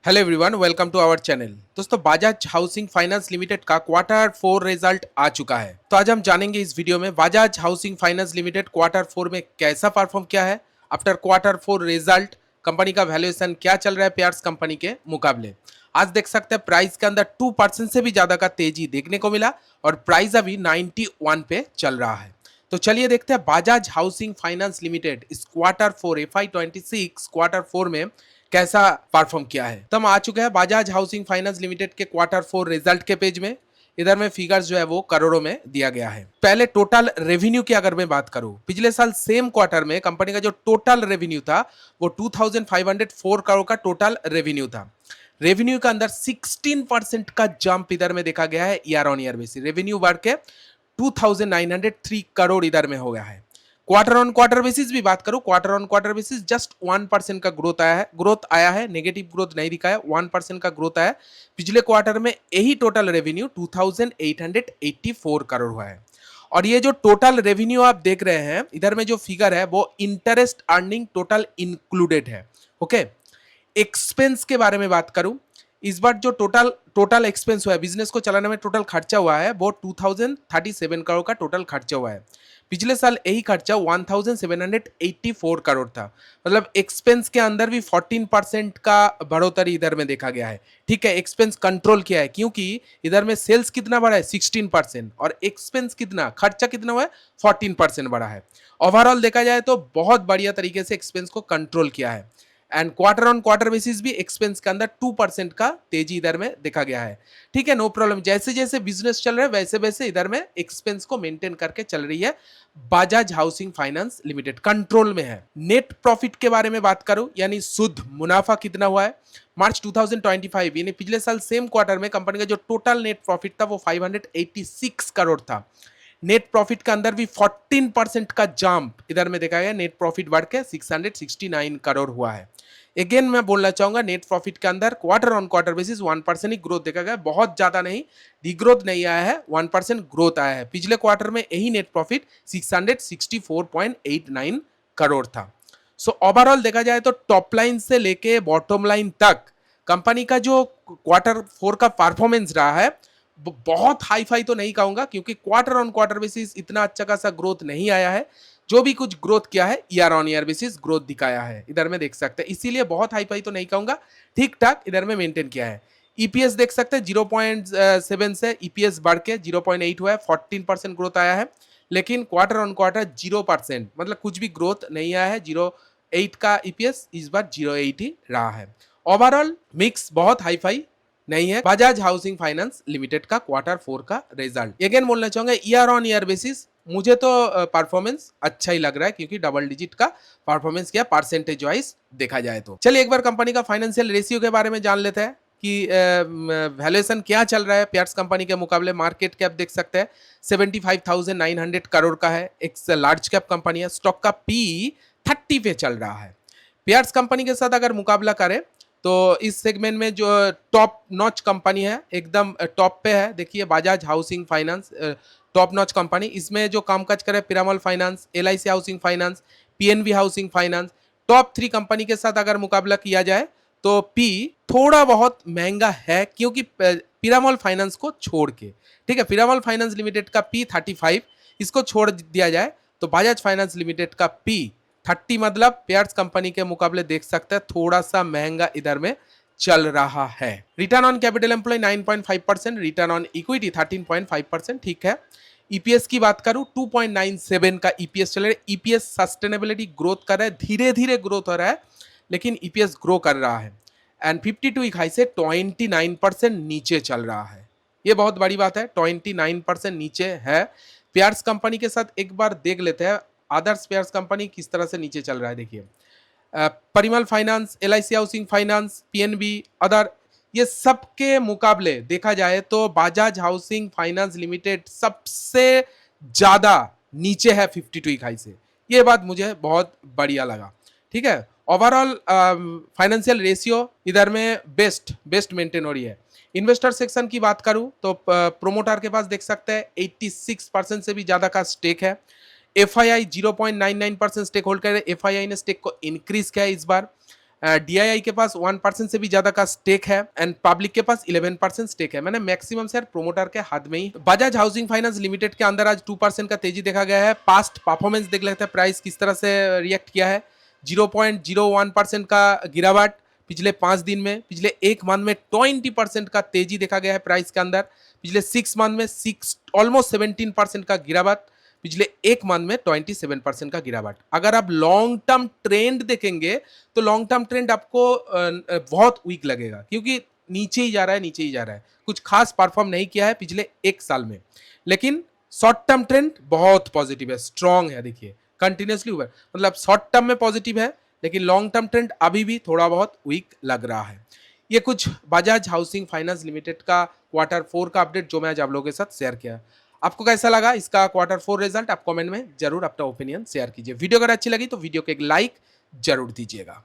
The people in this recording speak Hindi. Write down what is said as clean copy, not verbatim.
Hello everyone, welcome to our channel. दोस्तों, बाजाज हाउसिंग फाइनेंस लिमिटेड का क्वार्टर 4 रिजल्ट आ चुका है। तो आज हम जानेंगे इस वीडियो में Bajaj housing finance limited quarter 4 में कैसा परफॉर्म किया है। आफ्टर क्वार्टर 4 रिजल्ट कंपनी का वैल्यूएशन क्या चल रहा है पेयर्स कंपनी के मुकाबले। आज देख सकते हैं प्राइस के अंदर 2% से भी ज्यादा का तेजी देखने को मिला और प्राइस अभी 91 पे चल रहा है। तो चलिए देखते हैं बाजाज हाउसिंग फाइनेंस लिमिटेड इस क्वार्टर 4 FY26 क्वार्टर 4 में कैसा परफॉर्म किया है। तो हम आ चुके हैं बाजाज हाउसिंग फाइनेंस लिमिटेड के क्वार्टर 4 रिजल्ट के पेज में। इधर में फिगर्स जो है वो करोड़ों में दिया गया है। पहले टोटल रेवेन्यू की अगर मैं बात करूं, पिछले साल सेम क्वार्टर में कंपनी का जो टोटल रेवेन्यू था वो 2504 करोड़ का टोटल रेवेन्यू था। रेवेन्यू के अंदर 16% का जंप इधर में देखा गया है। Year on year basis revenue बढ़ के 2903 करोड़ इधर में हो गया है। क्वार्टर ऑन क्वार्टर बेसिस भी बात करूं, quarter on quarter basis just 1% का ग्रोथ आया है, नेगेटिव ग्रोथ नहीं दिखाया, 1% का ग्रोथ आया। पिछले क्वार्टर में यही टोटल रेवेन्यू 2884 करोड़ हुआ है। और ये जो टोटल रेवेन्यू आप देख रहे हैं इधर में जो फिगर है वो इंटरेस्ट अर्निंग टोटल इंक्लूडेड है। ओके, एक्सपेंस के बारे में बात करूं, इस बार जो टोटल टोटल एक्सपेंस हुआ है, बिजनेस को चलाने में टोटल खर्चा हुआ है वो 2037 करोड़ का टोटल खर्चा हुआ है। पिछले साल यही खर्चा 1784 करोड़ था। मतलब एक्सपेंस के अंदर भी 14% का बढ़ोतरी इधर में देखा गया है। ठीक है, एक्सपेंस कंट्रोल किया है क्योंकि इधर में सेल्स कितना बढ़ा है 16% और एक्सपेंस कितना खर्चा कितना हुआ है 14% बढ़ा है। ओवरऑल देखा जाए तो बहुत बढ़िया तरीके से एक्सपेंस को कंट्रोल किया है। And quarter on quarter basis भी एक्सपेंस के अंदर 2% का तेजी इधर में देखा गया है। ठीक है, नो प्रॉब्लम, जैसे जैसे बिजनेस चल रहा है वैसे वैसे इधर में एक्सपेंस को मेंटेन करके चल रही है। Bajaj housing finance limited control में है। नेट प्रॉफिट के बारे में बात करूं, यानी शुद्ध मुनाफा कितना हुआ है मार्च 2025 यानी पिछले साल सेम क्वार्टर में कंपनी का जो टोटल नेट प्रॉफिट था वो 586 करोड़ था। नेट प्रॉफिट के अंदर भी 14% का जंप इधर में देखा गया, नेट प्रॉफिट बढ़ के 669 करोड़ हुआ है। अगेन मैं बोलना चाहूंगा नेट प्रॉफिट के अंदर quarter on quarter basis 1% he growth देखा गया, बहुत ज्यादा नहीं, डिग्रोथ नहीं आया है, 1% ग्रोथ आया है। पिछले क्वार्टर में यही नेट प्रॉफिट 664.89 करोड़ था। सो ओवरऑल देखा जाए तो टॉप लाइन से लेके बॉटम लाइन तक कंपनी का जो क्वार्टर 4 का परफॉर्मेंस रहा है बहुत हाई फाई तो नहीं कहूंगा क्योंकि क्वार्टर ऑन क्वार्टर बेसिस इतना अच्छा खासा ग्रोथ नहीं आया है। जो भी कुछ ग्रोथ किया है year on year basis growth दिखाया है, इधर में देख सकते हैं, इसीलिए बहुत हाई फाई तो नहीं कहूंगा, ठीक ठाक इधर में मेंटेन किया है। ईपीएस देख सकते हैं 0.7 से ईपीएस बढ़ के 0.8 हुआ है, 14% ग्रोथ आया है। लेकिन क्वार्टर ऑन क्वार्टर 0%, मतलब कुछ भी ग्रोथ नहीं आया है। 0.8 का ईपीएस इस बार 0.8 ही रहा है। ओवरऑल मिक्स बहुत हाई फाई नहीं है बजाज हाउसिंग फाइनेंस लिमिटेड का क्वार्टर 4 का रिजल्ट। अगेन बोलना चाहूंगा ईयर ऑन ईयर बेसिस मुझे तो परफॉर्मेंस अच्छा ही लग रहा है क्योंकि डबल डिजिट का परफॉर्मेंस किया परसेंटेज वाइज देखा जाए तो। चलिए एक बार कंपनी का फाइनेंशियल रेशियो के बारे में जान लेते हैं कि वैल्यूएशन क्या चल रहा है पेयर्स कंपनी के मुकाबले। मार्केट कैप देख सकते हैं 75,900 करोड़ का है, एक लार्ज कैप कंपनी है। स्टॉक का पी 30 पे चल रहा है। पेयर्स कंपनी के साथ अगर मुकाबला करें तो इस सेगमेंट में जो टॉप नॉच कंपनी है एकदम टॉप पे है, देखिए Bajaj housing finance top notch company. इसमें जो कामकाज करे Piramal finance, LIC housing finance, PNB housing finance, top 3 company के साथ अगर मुकाबला किया जाए तो पी थोड़ा बहुत महंगा है क्योंकि पिरामल फाइनेंस को छोड़ के, ठीक है, पिरामल फाइनेंस लिमिटेड का पी 35, इसको छोड़ दिया जाए तो बाजाज फाइनेंस लिमिटेड का पी 30 मतलब पेयर्स कंपनी के मुकाबले देख सकते हैं थोड़ा सा महंगा इधर में चल रहा है। Return on capital employ 9.5%, return on equity 13.5%, ठीक है। ईपीएस की बात करूं 2.97 का ईपीएस चल रहा है। ईपीएस सस्टेनेबिलिटी ग्रोथ कर रहा है, धीरे धीरे ग्रोथ हो रहा है लेकिन ईपीएस ग्रो कर रहा है। एंड 52 हाई से 29% नीचे चल रहा है, ये बहुत बड़ी बात है, 29% नीचे है। पेयर्स कंपनी के साथ एक बार देख लेते हैं अदर्स पेयर्स कंपनी किस तरह से नीचे चल रहा है। देखिए Parimal finance, LIC housing finance, PNB, other, ये सबके मुकाबले देखा जाए तो बाजाज हाउसिंग फाइनेंस लिमिटेड सबसे ज्यादा नीचे है 52 इकाई से। ये बात मुझे बहुत बढ़िया लगा, ठीक है। ओवरऑल फाइनेंशियल रेशियो इधर में बेस्ट मेंटेन हो रही है। इन्वेस्टर सेक्शन की बात करूं तो प्रोमोटर के पास देख सकते हैं 86% से भी ज्यादा का स्टेक है। एफआईआई 0.99% स्टेक होल्ड कर रहे हैं। एफआईआई ने स्टेक को इंक्रीज किया है इस बार। डीआईआई के पास 1% से भी ज्यादा का स्टेक है एंड पब्लिक के पास 11% स्टेक है, मैंने मैक्सिमम शेयर प्रोमोटर के हाथ में ही। बजाज हाउसिंग फाइनेंस लिमिटेड के अंदर आज 2% का तेजी देखा गया है। पास्ट परफॉर्मेंस देख लेते हैं, प्राइस किस तरह से रिएक्ट किया है। 0.01% का गिरावट पिछले 5 दिन में, पिछले एक मंथ में 20% का तेजी देखा गया है प्राइस के अंदर, पिछले 6 मंथ में ऑलमोस्ट 17% का गिरावट, पिछले एक मंथ में 27% का गिरावट। अगर आप लॉन्ग टर्म ट्रेंड देखेंगे तो लॉन्ग टर्म ट्रेंड आपको बहुत वीक लगेगा, क्योंकि नीचे ही जा रहा है, नीचे ही जा रहा है, कुछ खास परफॉर्म नहीं किया है पिछले एक साल में। लेकिन शॉर्ट टर्म ट्रेंड बहुत पॉजिटिव है, स्ट्रॉन्ग है, देखिए कंटिन्यूसली ऊपर, मतलब शॉर्ट टर्म में पॉजिटिव है, लेकिन लॉन्ग टर्म ट्रेंड अभी भी थोड़ा बहुत वीक लग रहा है। ये कुछ बजाज हाउसिंग फाइनेंस लिमिटेड का Q4 का अपडेट जो मैं आज आप लोगों के साथ शेयर किया। आपको कैसा लगा इसका Q4 रिजल्ट, आप कमेंट में जरूर अपना ओपिनियन शेयर कीजिए। वीडियो अगर अच्छी लगी तो वीडियो को एक लाइक जरूर दीजिएगा।